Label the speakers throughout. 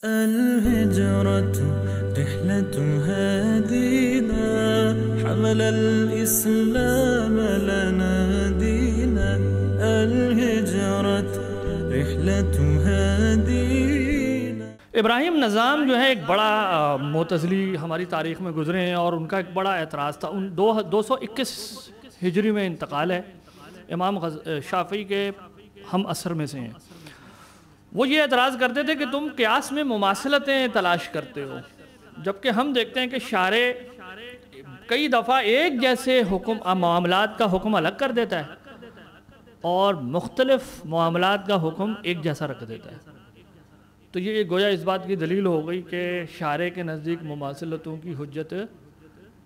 Speaker 1: الهجرة رحلة هادينا حمل الإسلام لنا دينا الهجرة رحلة هادينا۔
Speaker 2: ابراہیم نظام جو ہے ایک بڑا معتزلی ہماری تاریخ میں گزرے ہیں اور ان کا ایک بڑا اعتراض تھا۔ 221 ہجری میں انتقال ہے، امام شافعی کے ہم عصر میں سے ہیں۔ وہ یہ اعتراض کرتے تھے کہ تم قیاس میں مماثلتیں تلاش کرتے ہو، جبکہ ہم دیکھتے ہیں کہ شارع کئی دفعہ ایک جیسے معاملات کا حکم الگ کر دیتا ہے اور مختلف معاملات کا حکم ایک جیسا رکھ دیتا ہے۔ تو یہ گویا اس بات کی دلیل ہو گئی کہ شارع کے نزدیک مماثلتوں کی حجت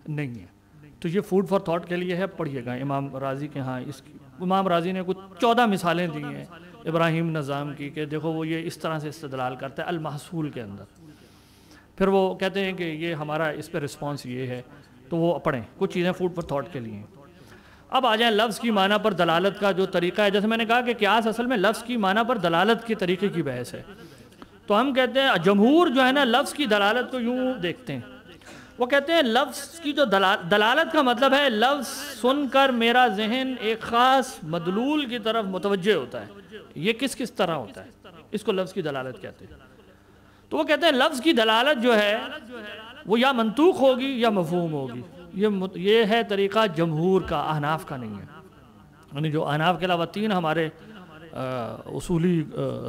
Speaker 2: نہیں ہے۔ تو یہ فوڈ فار تھاٹ کے لیے ہے، پڑھیے گا امام راضی کے ہاں امام راضی نے کچھ 14 مثالیں دی ہیں ابراہیم نظام کی کہ دیکھو وہ یہ اس طرح سے استدلال کرتا ہے المحصول کے اندر۔ پھر وہ کہتے ہیں کہ یہ ہمارا اس پہ رسپانس یہ ہے، تو وہ پڑھیں کچھ چیزیں فوڈ فار تھاٹ کے لیے ہیں۔ اب آ جائیں لفظ کی معنی پر دلالت کا جو طریقہ ہے۔ جیسے میں نے کہا کہ قیاس اصل میں لفظ کی معنی پر دلالت کے طریقے کی بحث ہے، تو ہم کہتے ہیں جمہور جو ہے نا لفظ کی دلالت کو یوں دیکھتے ہیں، وہ کہتے ہیں لفظ کی جو دلالت کا مطلب ہے لفظ سن کر میرا ذہن ایک خاص مدلول کی طرف متوجہ ہوتا ہے۔ یہ کس طرح ہوتا ہے، اس کو لفظ کی دلالت کہتے ہیں۔ تو وہ کہتے ہیں لفظ کی دلالت جو ہے وہ یا منطوق ہوگی یا مفہوم ہوگی۔ یہ ہے طریقہ جمہور کا، احناف کا نہیں ہے۔ یعنی جو احناف کے علاوہ 3 ہمارے اصولی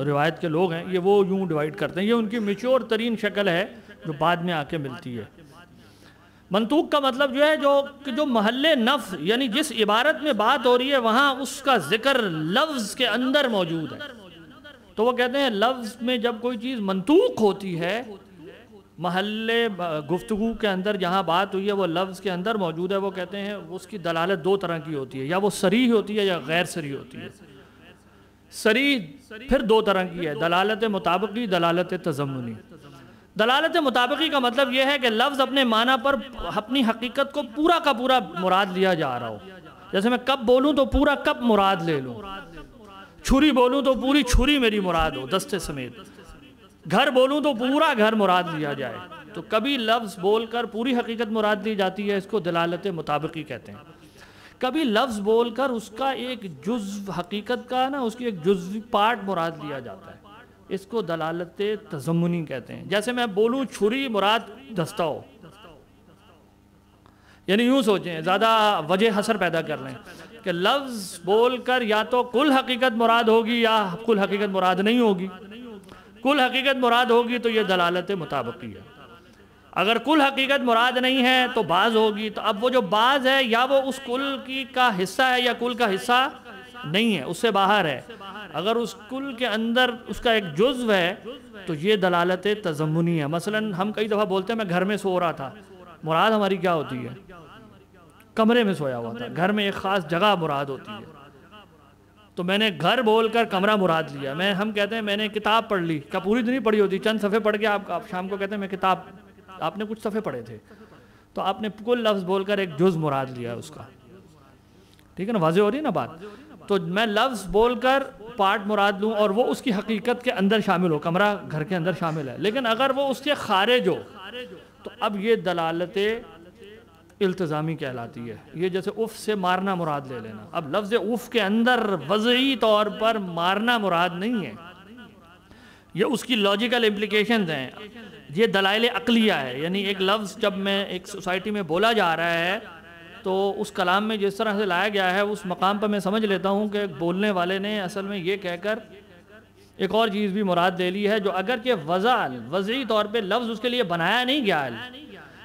Speaker 2: روایت کے لوگ ہیں، یہ وہ یوں ڈیوائیڈ کرتے ہیں۔ یہ ان کی میچور ترین شکل ہے جو بعد میں آ کے ملتی ہے۔ منطوق کا مطلب جو ہے جو محل نفع، یعنی جس عبارت میں بات ہو رہی ہے وہاں اس کا ذکر لفظ کے اندر موجود ہے۔ تو وہ کہتے ہیں لفظ میں جب کوئی چیز منطوق ہوتی ہے، محل گفتگو کے اندر جہاں بات ہوئی ہے وہ لفظ کے اندر موجود ہے، وہ کہتے ہیں اس کی دلالت 2 طرح کی ہوتی ہے، یا وہ صریح ہوتی ہے یا غیر صریح ہوتی ہے۔ صریح پھر 2 طرح کی ہے، دلالت مطابقی، دلالت تضمنی۔ دلالت مطابقی کا مطلب یہ ہے کہ لفظ اپنے معنی پر اپنی حقیقت کو پورا کا پورا مراد لیا جا رہا ہو۔ جیسے میں کپ بولوں تو پورا کپ مراد لے لوں، چھری بولوں تو پوری چھری میری مراد ہو دستے سمیت، گھر بولوں تو پورا گھر مراد لیا جائے۔ تو کبھی لفظ بول کر پوری حقیقت مراد لی جاتی ہے، اس کو دلالت مطابقی کہتے ہیں۔ کبھی لفظ بول کر اس کا ایک جزو حقیقت کا نا اس کی ایک جزوی پارٹ مراد لیا جاتا ہے، اس کو دلالت تضمنی کہتے ہیں۔ جیسے میں بولوں چھری مراد دستہ ہو، یعنی یوں سوچیں، زیادہ وجہ حسر پیدا کر لیں کہ لفظ بول کر یا تو کل حقیقت مراد ہوگی یا کل حقیقت مراد نہیں ہوگی۔ کل حقیقت مراد ہوگی تو یہ دلالت مطابقی ہے، اگر کل حقیقت مراد نہیں ہے تو بعض ہوگی۔ تو اب وہ جو بعض ہے یا وہ اس کل کا حصہ ہے یا کل کا حصہ نہیں ہے، اس سے باہر ہے۔ اگر اس کل کے اندر اس کا ایک جزو ہے تو یہ دلالت تضمنی ہے۔ مثلا ہم کئی دفعہ بولتے ہیں میں گھر میں سو رہا تھا، مراد ہماری کیا ہوتی ہے؟ کمرے میں سویا ہوا تھا۔ گھر میں ایک خاص جگہ مراد ہوتی ہے، تو میں نے گھر بول کر کمرہ مراد لیا۔ ہم کہتے ہیں میں نے کتاب پڑھ لی، کیا پوری نہیں پڑھی ہوتی، چند صفحے پڑھ کے آپ شام کو کہتے ہیں میں کتاب، آپ نے کچھ صفحے پڑھے تھے، تو آپ نے کل لفظ بول کر ایک جز مراد لیا اس کا۔ ٹھیک ہے نا، واضح ہو رہی ہے نا بات؟ تو میں لفظ بول کر پارٹ مراد لوں اور وہ اس کی حقیقت کے اندر شامل ہو، کمرہ گھر کے اندر شامل ہے، لیکن اگر وہ اس کے خارج ہو تو اب یہ دلالت التزامی کہلاتی ہے۔ یہ جیسے اف سے مارنا مراد لے لینا، اب لفظ اف کے اندر وضعی طور پر مارنا مراد نہیں ہے، یہ اس کی لاجیکل امپلیکیشنز ہیں، یہ دلائل عقلیہ ہے۔ یعنی ایک لفظ جب میں ایک سوسائٹی میں بولا جا رہا ہے تو اس کلام میں جس طرح سے لایا گیا ہے اس مقام پر میں سمجھ لیتا ہوں کہ بولنے والے نے اصل میں یہ کہہ کر ایک اور چیز بھی مراد لے لی ہے، جو اگرچہ وضعی طور پہ لفظ اس کے لیے بنایا نہیں گیا ہے،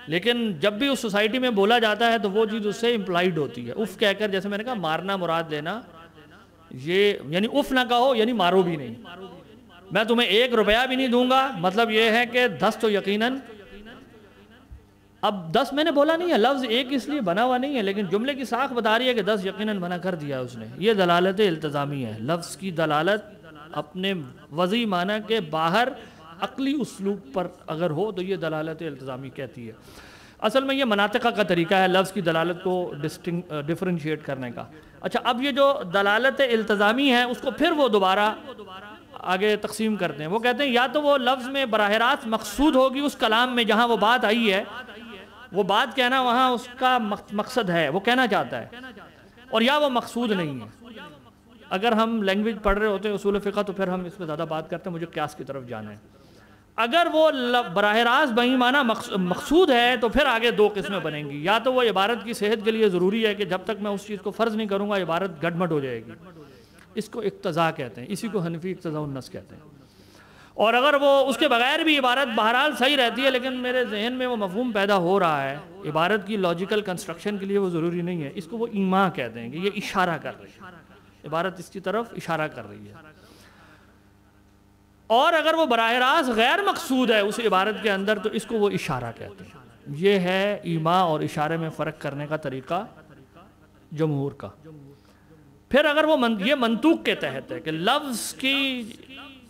Speaker 2: لیکن جب بھی اس سوسائٹی میں بولا جاتا ہے تو وہ چیز اس سے امپلائیڈ ہوتی ہے۔ اف کہہ کر، جیسے میں نے کہا مارنا مراد لینا، یہ یعنی اف نہ کہو یعنی مارو بھی نہیں، میں تمہیں 1 روپیہ بھی نہیں دوں گا، مطلب یہ ہے کہ 10 تو یقیناً، اب 10 میں نے بولا نہیں ہے، لفظ 1 اس لیے بنا ہوا نہیں ہے، لیکن جملے کی ساخت بتا رہی ہے کہ 10 یقیناً بنا کر دیا اس نے۔ یہ دلالت التزامی ہے۔ لفظ کی دلالت اپنے وضعی معنی کے باہر عقلی اسلوب پر اگر ہو تو یہ دلالت التزامی کہتی ہے۔ اصل میں یہ مناطقہ کا طریقہ ہے لفظ کی دلالت کو ڈیفرنشیٹ کرنے کا۔ اچھا، اب یہ جو دلالت التزامی ہے اس کو پھر وہ دوبارہ آگے تقسیم کرتے ہیں. وہ کہتے ہیں یا تو وہ لفظ میں براہ راست مقصود ہوگی اس کلام میں جہاں وہ بات آئی ہے, وہ بات کہنا وہاں اس کا مقصد ہے, وہ کہنا چاہتا ہے, اور یا وہ مقصود نہیں ہے. اگر ہم لینگویج پڑھ رہے ہوتے ہیں اصول فقہ تو پھر ہم اس میں زیادہ بات کرتے ہیں, مجھے قیاس کی طرف جانا ہے. اگر وہ براہ راست بہی معنی مقصود ہے تو پھر آگے دو قسمیں بنیں گی. یا تو وہ عبارت کی صحت کے لیے ضروری ہے کہ جب تک میں اس چیز کو فرض نہیں کروں گا عبارت گڈمڈ ہو جائے گی, اس کو اقتضاء کہتے ہیں, اسی کو حنفی اقتضاء النص کہتے ہیں. اور اگر وہ اس کے بغیر بھی عبارت بہرحال صحیح رہتی ہے لیکن میرے ذہن میں وہ مفہوم پیدا ہو رہا ہے عبارت کی لاجیکل کنسٹرکشن کے لیے وہ ضروری نہیں ہے, اس کو وہ ایما کہتے ہیں کہ یہ اشارہ کر رہی ہے, عبارت اس کی طرف اشارہ کر رہی ہے. اور اگر وہ براہ راست غیر مقصود ہے اس عبارت کے اندر تو اس کو وہ اشارہ کہتے ہیں. یہ ہے ایما اور اشارے میں فرق کرنے کا طریقہ جمہور کا. پھر اگر وہ یہ منطوق کے تحت ہے کہ لفظ کی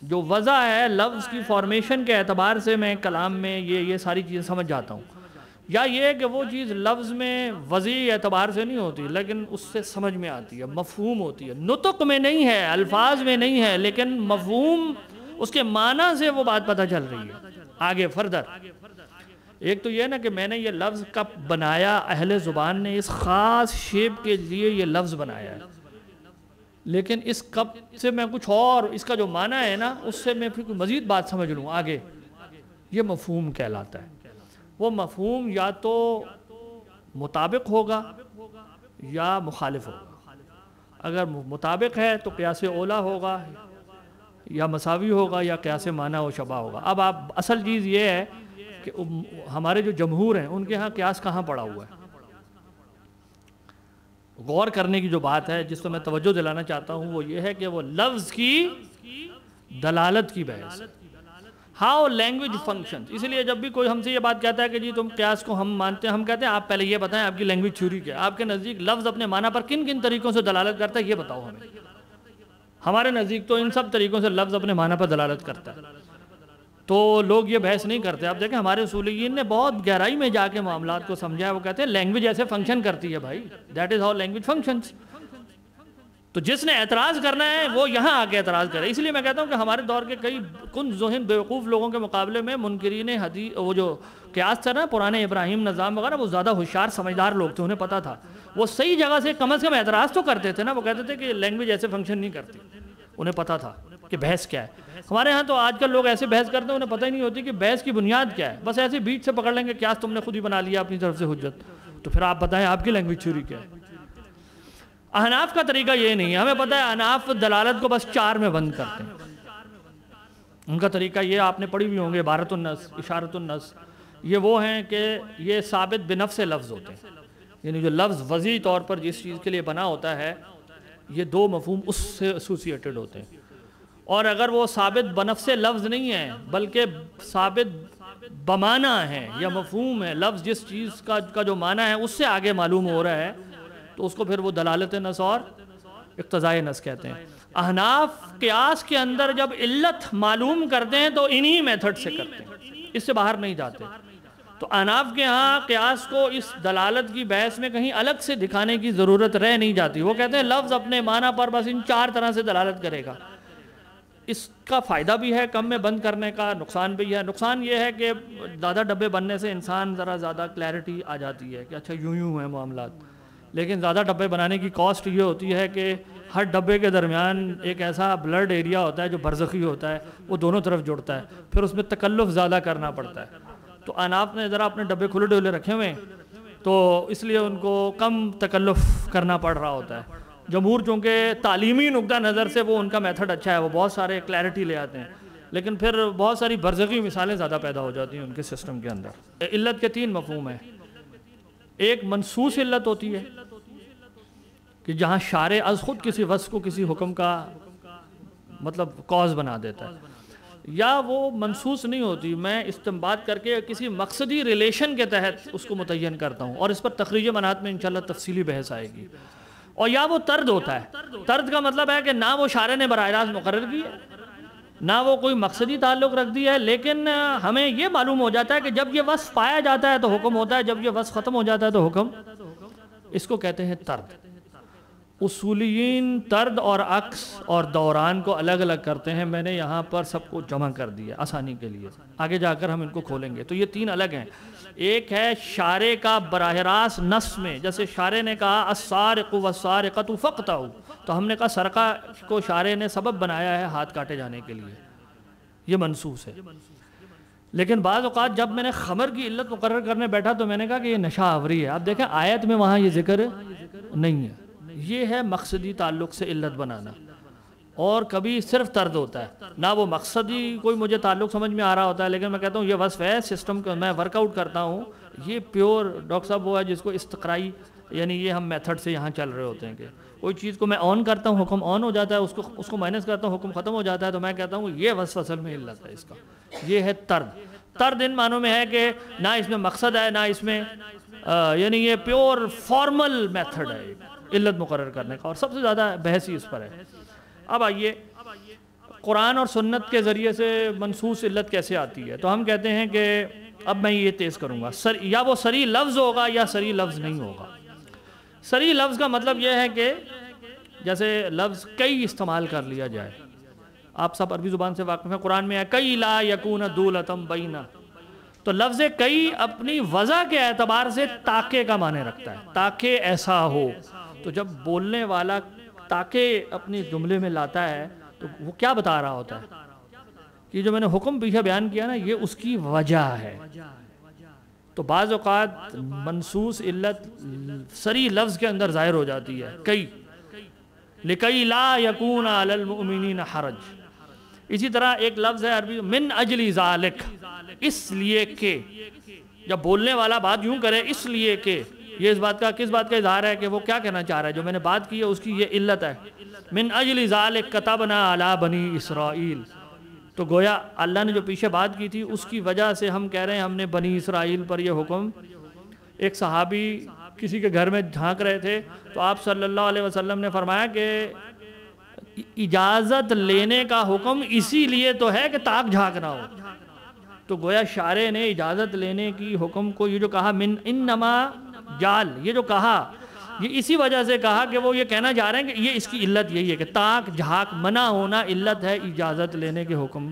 Speaker 2: جو وضع ہے, لفظ کی فارمیشن کے اعتبار سے میں کلام میں یہ ساری چیزیں سمجھ جاتا ہوں, یا یہ کہ وہ چیز لفظ میں وضعی اعتبار سے نہیں ہوتی لیکن اس سے سمجھ میں آتی ہے, مفہوم ہوتی ہے, نطق میں نہیں ہے, الفاظ میں نہیں ہے, لیکن مفہوم اس کے معنی سے وہ بات پتہ چل رہی ہے. آگے فردر ایک تو یہ نا کہ میں نے یہ لفظ کب بنایا, اہل زبان نے اس خاص شیپ کے لیے یہ لفظ بنایا ہے, لیکن اس کب سے میں کچھ اور اس کا جو معنی ہے نا اس سے میں پھر مزید بات سمجھ لوں آگے, یہ مفہوم کہلاتا ہے. وہ مفہوم یا تو مطابق ہوگا یا مخالف ہوگا. اگر مطابق ہے تو قیاس اولا ہوگا یا مساوی ہوگا یا قیاس معنی و شبہ ہوگا. اب اصل چیز یہ ہے کہ ہمارے جو جمہور ہیں ان کے ہاں قیاس کہاں پڑا ہوا ہے. غور کرنے کی جو بات ہے جس کو میں توجہ دلانا چاہتا ہوں وہ یہ ہے کہ وہ لفظ کی دلالت کی بحث, ہاؤ لینگویج فنکشن. اس لیے جب بھی کوئی ہم سے یہ بات کہتا ہے کہ جی تم قیاس کو ہم مانتے ہیں, ہم کہتے ہیں آپ پہلے یہ بتائیں آپ کی لینگویج تھیوری کیا ہے, آپ کے نزدیک لفظ اپنے معنی پر کن کن طریقوں سے دلالت کرتا ہے یہ بتاؤ ہمیں. ہمارے نزدیک تو ان سب طریقوں سے لفظ اپنے معنی پر دلالت کرتا ہے, تو لوگ یہ بحث نہیں کرتے. آپ دیکھیں ہمارے اصولیین نے بہت گہرائی میں جا کے معاملات کو سمجھا ہے. وہ کہتے ہیں لینگویج ایسے فنکشن کرتی ہے بھائی, that is how language functions. تو جس نے اعتراض کرنا ہے وہ یہاں آ کے اعتراض کرے. اس لیے میں کہتا ہوں کہ ہمارے دور کے کئی کن ذہن بیوقوف لوگوں کے مقابلے میں منکرین حدیث وہ جو قیاس تھا نا پرانے ابراہیم نظام وغیرہ, وہ زیادہ ہوشیار سمجھدار لوگ تھے, انہیں پتہ تھا. وہ صحیح جگہ سے کم از کم اعتراض تو کرتے تھے نا. وہ کہتے تھے کہ لینگویج ایسے فنکشن نہیں کرتی, انہیں پتہ تھا کہ بحث کیا ہے. ہمارے ہاں تو آج کل لوگ ایسے بحث کرتے ہیں انہیں پتہ ہی نہیں ہوتی کہ بحث کی بنیاد کیا ہے. بس ایسے بیچ سے پکڑ لیں گے قیاس تم نے خود ہی بنا لیا اپنی طرف سے حجت, تو پھر آپ بتائیں آپ کی لینگویج تھیوری کیا ہے. احناف کا طریقہ یہ نہیں ہے, ہمیں پتہ ہے احناف دلالت کو بس 4 میں بند کرتے ہیں. ان کا طریقہ یہ آپ نے پڑھی بھی ہوں گے عبارت النص, اشارت النص. یہ وہ ہیں کہ یہ ثابت بنفس لفظ ہوتے ہیں, یعنی جو لفظ وضعی طور پر جس چیز کے لیے بنا ہوتا ہے یہ 2 مفہوم اس سے ایسوسیٹڈ ہوتے ہیں. اور اگر وہ ثابت بنفس لفظ نہیں ہے بلکہ ثابت بمعنی ہے یا مفہوم ہے, لفظ جس چیز کا جو معنی ہے اس سے آگے معلوم ہو رہا ہے, تو اس کو پھر وہ دلالت نص اور اقتضاء نص کہتے ہیں. احناف قیاس کے اندر جب علت معلوم کرتے ہیں تو انہی میتھڈ سے کرتے ہیں, اس سے باہر نہیں جاتے. تو احناف کے ہاں قیاس کو اس دلالت کی بحث میں کہیں الگ سے دکھانے کی ضرورت رہ نہیں جاتی. وہ کہتے ہیں لفظ اپنے معنی پر بس ان 4 طرح سے دلالت کرے گا. اس کا فائدہ بھی ہے کم میں بند کرنے کا, نقصان بھی ہے. نقصان یہ ہے کہ زیادہ ڈبے بننے سے انسان ذرا زیادہ کلیئرٹی آ جاتی ہے کہ اچھا یوں ہیں معاملات. لیکن زیادہ ڈبے بنانے کی کاسٹ یہ ہوتی ہے کہ ہر ڈبے کے درمیان ایک ایسا بلڈ ایریا ہوتا ہے جو برزخی ہوتا ہے, وہ دونوں طرف جڑتا ہے, پھر اس میں تکلف زیادہ کرنا پڑتا ہے. تو احناف نے ذرا اپنے ڈبے کھلے ڈولے رکھے ہوئے تو اس لیے ان کو کم تکلف کرنا پڑ رہا ہوتا ہے. جمہور چونکہ تعلیمی نقطہ نظر سے وہ ان کا میتھڈ اچھا ہے, وہ بہت سارے کلیئرٹی لے آتے ہیں, لیکن پھر بہت ساری برزخی مثالیں زیادہ پیدا ہو جاتی ہیں ان کے سسٹم کے اندر. علت کے 3 مفہوم ہیں. ایک منصوص علت ہوتی ہے کہ جہاں شارع از خود کسی وصف کو کسی حکم کا مطلب کاز بنا دیتا ہے, یا وہ منصوص نہیں ہوتی, میں استنباط کر کے کسی مقصدی ریلیشن کے تحت اس کو متعین کرتا ہوں, اور اس پر تخریج منات میں انشاءاللہ تفصیلی بحث آئے گی. اور یا وہ طرد ہوتا ہے. طرد کا مطلب ہے کہ نہ وہ شارع نے براہ راست مقرر کی ہے, نہ وہ کوئی مقصدی تعلق رکھ دیا ہے, لیکن ہمیں یہ معلوم ہو جاتا ہے کہ جب یہ وصف پایا جاتا ہے تو حکم ہوتا ہے, جب یہ وصف ختم ہو جاتا ہے تو حکم. اس کو کہتے ہیں طرد. اصولیین طرد اور عکس اور دوران کو الگ الگ کرتے ہیں، میں نے یہاں پر سب کو جمع کر دیا آسانی کے لیے، آگے جا کر ہم ان کو کھولیں گے۔ تو یہ تین الگ ہیں، ایک ہے شارع کا براہ راست نص میں، جیسے شارع نے کہا السارق والسارقۃ فاقطعوا، تو ہم نے کہا سرقہ کو شارع نے سبب بنایا ہے ہاتھ کاٹے جانے کے لیے، یہ منصوص ہے۔ لیکن بعض اوقات جب میں نے خمر کی علت مقرر کرنے بیٹھا تو میں نے کہا کہ یہ نشہ آوری ہے، آپ دیکھیں آیت میں وہاں یہ ذکر نہیں ہے۔ یہ ہے مقصدی تعلق سے علت بنانا، اور کبھی صرف طرد ہوتا ہے، نہ وہ مقصدی کوئی مجھے تعلق سمجھ میں آ رہا ہوتا ہے، لیکن میں کہتا ہوں یہ وصف ہے سسٹم کا، میں ورک آؤٹ کرتا ہوں، یہ پیور ڈاکٹر صاحب وہ ہے جس کو استقرائی، یعنی یہ ہم میتھڈ سے یہاں چل رہے ہوتے ہیں کہ کوئی چیز کو میں آن کرتا ہوں حکم آن ہو جاتا ہے، اس کو مائنس کرتا ہوں حکم ختم ہو جاتا ہے، تو میں کہتا ہوں یہ وصف اصل میں علت ہے اس کا، یہ ہے طرد۔ طرد ان معنوں میں ہے کہ نہ اس میں مقصد ہے نہ اس میں یعنی یہ پیور فارمل میتھڈ ہے علت مقرر کرنے کا، اور سب سے زیادہ بحث ہی اس پر ہے۔ اب آئیے قرآن اور سنت کے ذریعے سے منصوص علت کیسے آتی ہے، تو ہم کہتے ہیں کہ اب میں یہ تیز کروں گا، یا وہ صریح لفظ ہوگا یا صریح لفظ نہیں ہوگا۔ صریح لفظ کا مطلب یہ ہے کہ جیسے لفظ کئی استعمال کر لیا جائے، آپ سب عربی زبان سے واقف ہیں، قرآن میں ہے کئی لا یکون دولتم بینا، تو لفظ کئی اپنی وضع کے اعتبار سے تاکہ کا معنی رکھتا ہے، تاکہ ایسا ہو۔ تو جب بولنے والا تاکہ اپنی جملے میں لاتا ہے تو وہ کیا بتا رہا ہوتا ہے کہ جو میں نے حکم پیچھے بیان کیا نا یہ اس کی وجہ ہے۔ تو بعض اوقات منصوص علت صریح لفظ کے اندر ظاہر ہو جاتی ہے، کئی لِكَيْ لَا يَكُونَ عَلَى الْمُؤْمِنِينَ حَرَج۔ اسی طرح ایک لفظ ہے عربی من اجل ذالک، اس لیے کہ، جب بولنے والا بات یوں کرے اس لیے کہ، یہ اس بات کا کس بات کا اظہار ہے کہ وہ کیا کہنا چاہ رہا ہے، جو میں نے بات کی ہے اس کی یہ علت ہے۔ من اجل ذالک کتبنا علی بنی اسرائیل، تو گویا اللہ نے جو پیچھے بات کی تھی اس کی وجہ سے ہم کہہ رہے ہیں ہم نے بنی اسرائیل پر یہ حکم۔ ایک صحابی کسی کے گھر میں جھانک رہے تھے تو آپ صلی اللہ علیہ وسلم نے فرمایا کہ اجازت لینے کا حکم اسی لیے تو ہے کہ تاک جھانکنا ہو، تو گویا شارع نے اجازت لینے کی حکم کو یہ جو کہا من انما جال، یہ جو کہا یہ اسی وجہ سے کہا کہ وہ یہ کہنا چاہ رہے ہیں کہ یہ اس کی علت یہی ہے کہ تاک جھانک منع ہونا علت ہے اجازت لینے کے حکم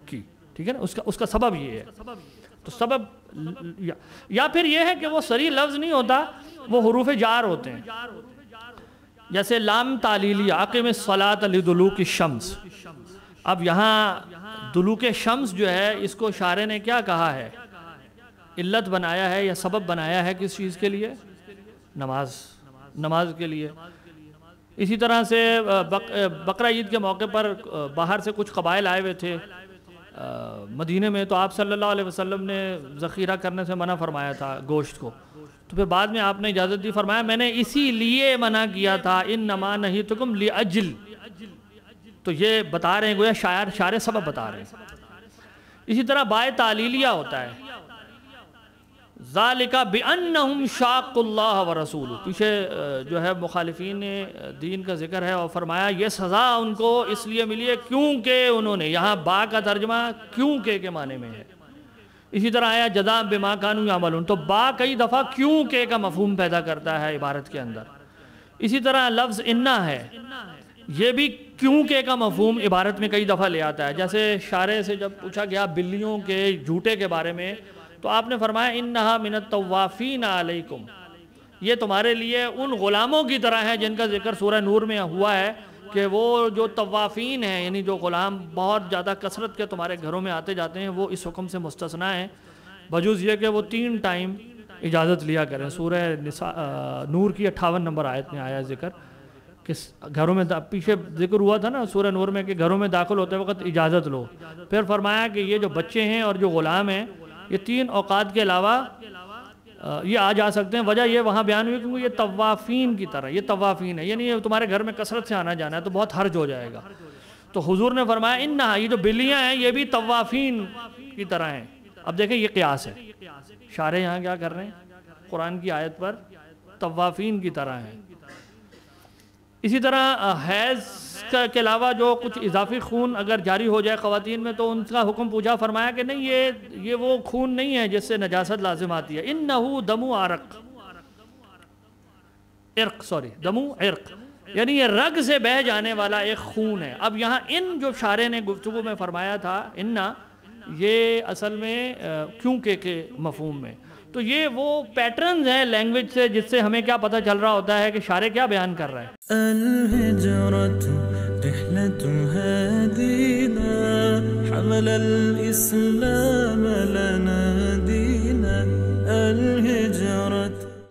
Speaker 2: کی، ٹھیک ہے نا، اس کا سبب یہ ہے۔ تو سبب یا پھر یہ ہے کہ وہ صریح لفظ نہیں ہوتا، وہ حروف جار ہوتے ہیں، جیسے لام تعلیلی اقم الصلاۃ لدلوک الشمس۔ اب یہاں دلوک شمس جو ہے اس کو شارع نے کیا کہا ہے، علت بنایا ہے یا سبب بنایا ہے کس چیز کے لیے، نماز کے لیے۔ اسی طرح سے بقرہ عید کے موقع پر باہر سے کچھ قبائل آئے ہوئے تھے مدینے میں، تو آپ صلی اللہ علیہ وسلم نے ذخیرہ کرنے سے منع فرمایا تھا گوشت کو، تو پھر بعد میں آپ نے اجازت دی، فرمایا میں نے اسی لیے منع کیا تھا، انما نہیتکم لأجل، تو یہ بتا رہے ہیں گویا شارع سبب بتا رہے ہیں۔ اسی طرح بائے تعلیلیہ ہوتا ہے، ذالک بأنہم شاقوا اللہ ورسولہ، پیچھے جو ہے مخالفین دین کا ذکر ہے اور فرمایا یہ سزا ان کو اس لیے ملی ہے کیونکہ انہوں نے، یہاں با کا ترجمہ کیونکہ کے معنی میں ہے۔ اسی طرح آیا جزاء بما کانوا یعملون، تو با کئی دفعہ کیونکہ کا مفہوم پیدا کرتا ہے عبارت کے اندر۔ اسی طرح لفظ انا ہے، یہ بھی کیونکہ کا مفہوم عبارت میں کئی دفعہ لے آتا ہے، جیسے شارع سے جب پوچھا گیا بلیوں کے جھوٹے کے بارے میں تو آپ نے فرمایا انہا من الطوافین علیکم، یہ تمہارے لیے ان غلاموں کی طرح ہے جن کا ذکر سورہ نور میں ہوا ہے کہ وہ جو طوافین ہیں، یعنی جو غلام بہت زیادہ کثرت کے تمہارے گھروں میں آتے جاتے ہیں، وہ اس حکم سے مستثنیٰ ہیں، بجوز یہ کہ وہ 3 ٹائم اجازت لیا کریں۔ سورہ نور کی 58 نمبر آیت میں آیا ذکر کہ گھروں میں، پیچھے ذکر ہوا تھا نا سورہ نور میں کہ گھروں میں داخل ہوتے وقت اجازت لو، پھر فرمایا کہ یہ جو بچے ہیں اور جو غلام ہیں یہ 3 اوقات کے علاوہ یہ آ جا سکتے ہیں۔ وجہ یہ وہاں بیان ہوئی کیونکہ یہ طوافین کی طرح، یہ طوافین ہے، یعنی یہ تمہارے گھر میں کثرت سے آنا جانا ہے تو بہت حرج ہو جائے گا، تو حضور نے فرمایا انہا، یہ جو بلیاں ہیں یہ بھی طوافین کی طرح ہیں۔ اب دیکھیں یہ قیاس ہے، شارع یہاں کیا کر رہے ہیں قرآن کی آیت پر طوافین کی طرح ہیں۔ اسی طرح حیض کے علاوہ جو کچھ اضافی خون اگر جاری ہو جائے خواتین میں تو ان کا حکم پوچھا، فرمایا کہ نہیں یہ وہ خون نہیں ہے جس سے نجاست لازم آتی ہے، انہو دمو عرق، دمو عرق، یعنی یہ رگ سے بہہ جانے والا ایک خون ہے. اب یہاں ان جو شاعر نے گفتگو میں فرمایا تھا اننا، یہ اصل میں کیونکہ کے مفہوم میں، تو یہ وہ پیٹرنز ہیں لینگویج سے جس سے ہمیں کیا پتہ چل رہا ہوتا ہے کہ شاعر کیا بیان کر رہا ہے.
Speaker 1: الهجرة رحلة هادينا حمل الإسلام